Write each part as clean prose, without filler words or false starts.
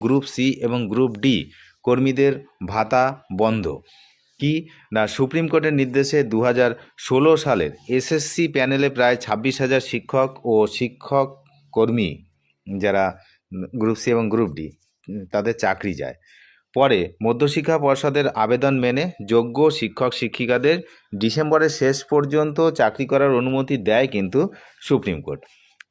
Group C এবং group D কর্মীদের ভাতা বন্ধ। কি না, সুপ্রিম কোর্টের নির্দেশে 2016 সালের এসএসসি প্যানেলে প্রায় 26,000 শিক্ষক ও শিক্ষক কর্মী যারা গ্রুপ সি এবং গ্রুপ ডি তাদের চাকরি যায়। পরে মধ্যশিক্ষা পর্ষদের আবেদন মেনে যোগ্য শিক্ষক শিক্ষিকাদের ডিসেম্বরের শেষ পর্যন্ত চাকরি করার অনুমতি দেয় কিন্তু সুপ্রিম কোর্ট।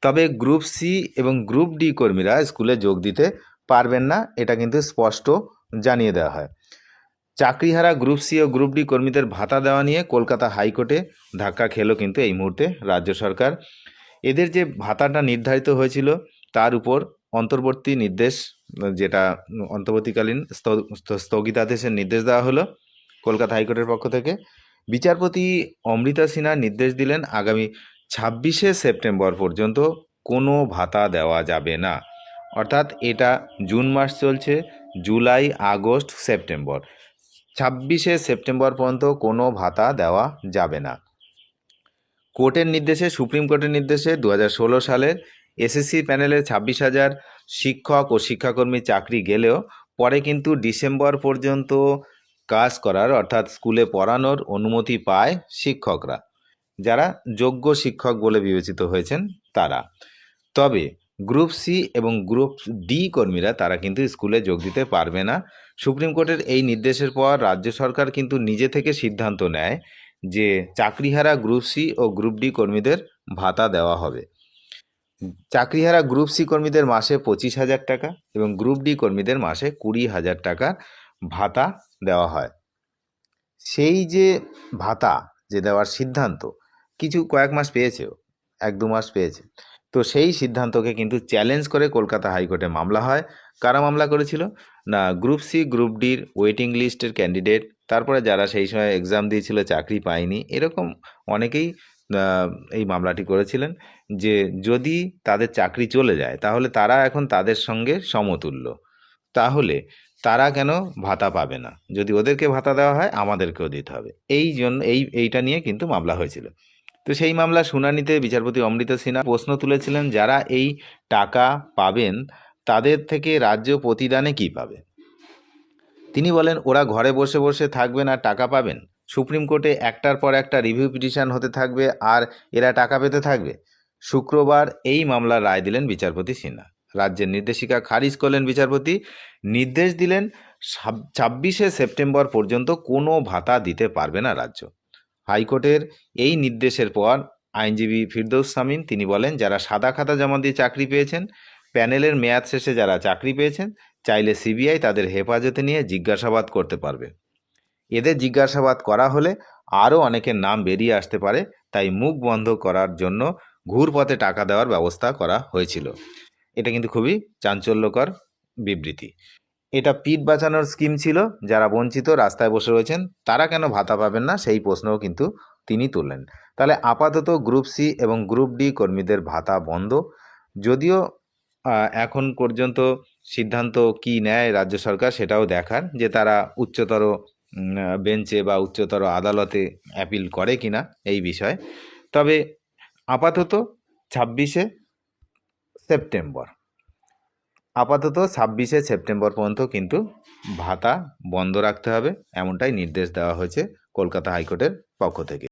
তবে গ্রুপ সি এবং গ্রুপ ডি কর্মীরা স্কুলে যোগ দিতে পারবেন না, এটা কিন্তু স্পষ্ট জানিয়ে দেওয়া হয়। চাকরিহারা গ্রুপ সি ও গ্রুপ ডি কর্মীদের ভাতা দেওয়া নিয়ে কলকাতা হাইকোর্টে ধাক্কা খেলো কিন্তু এই মুহূর্তে রাজ্য সরকার। এদের যে ভাতাটা নির্ধারিত হয়েছিল তার উপর অন্তর্বর্তী নির্দেশ, যেটা অন্তর্বর্তীকালীন স্থগিতাদেশের নির্দেশ দেওয়া হলো কলকাতা হাইকোর্টের পক্ষ থেকে। বিচারপতি অমৃতা সিনহা নির্দেশ দিলেন আগামী 26শে সেপ্টেম্বর পর্যন্ত কোনো ভাতা দেওয়া যাবে না। অর্থাৎ এটা জুন মাস চলছে, জুলাই, আগস্ট, সেপ্টেম্বর, 26শে সেপ্টেম্বর পর্যন্ত কোনো ভাতা দেওয়া যাবে না। কোর্টের নির্দেশে, সুপ্রিম কোর্টের নির্দেশে 2016 সালের এসএসসি প্যানেলে 26,000 শিক্ষক ও শিক্ষাকর্মী চাকরি গেলেও পরে কিন্তু ডিসেম্বর পর্যন্ত কাজ করার অর্থাৎ স্কুলে পড়ানোর অনুমতি পায় শিক্ষকরা, যারা যোগ্য শিক্ষক বলে বিবেচিত হয়েছেন তারা। তবে গ্রুপ সি এবং গ্রুপ ডি কর্মীরা তারা কিন্তু স্কুলে যোগ দিতে পারবে না। সুপ্রিম কোর্টের এই নির্দেশের পর রাজ্য সরকার কিন্তু নিজে থেকে সিদ্ধান্ত নেয় যে চাকরিহারা গ্রুপ সি ও গ্রুপ ডি কর্মীদের ভাতা দেওয়া হবে। চাকরিহারা গ্রুপ সি কর্মীদের মাসে 25,000 টাকা এবং গ্রুপ ডি কর্মীদের মাসে 20,000 টাকা ভাতা দেওয়া হয়। সেই যে ভাতা যে দেওয়ার সিদ্ধান্ত, কিছু কয়েক মাস পেয়েছেও, 1-2 মাস পেয়েছে, তো সেই সিদ্ধান্তকে কিন্তু চ্যালেঞ্জ করে কলকাতা হাইকোর্টে মামলা হয়। কারা মামলা করেছিল না, গ্রুপ সি গ্রুপ ডির ওয়েটিং লিস্টের ক্যান্ডিডেট, তারপরে যারা সেই সময় এক্সাম দিয়েছিল চাকরি পায়নি, এরকম অনেকেই এই মামলাটি করেছিলেন যে যদি তাদের চাকরি চলে যায় তাহলে তারা এখন তাদের সঙ্গে সমতুল্য, তাহলে তারা কেন ভাতা পাবে না, যদি ওদেরকে ভাতা দেওয়া হয় আমাদেরকেও দিতে হবে। এই জন্য এইটা নিয়ে কিন্তু মামলা হয়েছিল। তো সেই মামলা শুনানিতে বিচারপতি অমৃতা সিনহা প্রশ্ন তুলেছিলেন, যারা এই টাকা পাবেন তাদের থেকে রাজ্য প্রতিদানে কি পাবে। তিনি বলেন, ওরা ঘরে বসে বসে থাকবেন আর টাকা পাবেন? সুপ্রিম কোর্টে একটার পর একটা রিভিউ পিটিশন হতে থাকবে আর এরা টাকা পেতে থাকবে? শুক্রবার এই মামলার রায় দিলেন বিচারপতি সিনহা। রাজ্যের নির্দেশিকা খারিজ করলেন বিচারপতি, নির্দেশ দিলেন 26শে সেপ্টেম্বর পর্যন্ত কোনো ভাতা দিতে পারবে না রাজ্য। হাইকোর্টের এই নির্দেশের পর আইনজীবী ফিরদৌস সামিন তিনি বলেন, যারা সাদা খাতা জমা দিয়ে চাকরি পেয়েছেন, প্যানেলের মেয়াদ শেষে যারা চাকরি পেয়েছেন, চাইলে সিবিআই তাদের হেফাজতে নিয়ে জিজ্ঞাসাবাদ করতে পারবে। এদের জিজ্ঞাসাবাদ করা হলে আরও অনেকের নাম বেরিয়ে আসতে পারে, তাই মুখ বন্ধ করার জন্য ঘুরপথে টাকা দেওয়ার ব্যবস্থা করা হয়েছিল। এটা কিন্তু খুবই চাঞ্চল্যকর বিবৃতি। এটা পিঠ বাঁচানোর স্কিম ছিল, যারা বঞ্চিত রাস্তায় বসে রয়েছেন তারা কেন ভাতা পাবেন না সেই প্রশ্নও কিন্তু তিনি তুললেন। তাহলে আপাতত গ্রুপ সি এবং গ্রুপ ডি কর্মীদের ভাতা বন্ধ, যদিও এখন পর্যন্ত সিদ্ধান্ত কি নেয় রাজ্য সরকার সেটাও দেখার, যে তারা উচ্চতর বেঞ্চে বা উচ্চতর আদালতে অ্যাপিল করে কিনা এই বিষয়ে। তবে আপাতত 26শে সেপ্টেম্বর পর্যন্ত কিন্তু ভাতা বন্ধ রাখতে হবে, এমনটাই নির্দেশ দেওয়া হয়েছে কলকাতা হাইকোর্টের পক্ষ থেকে।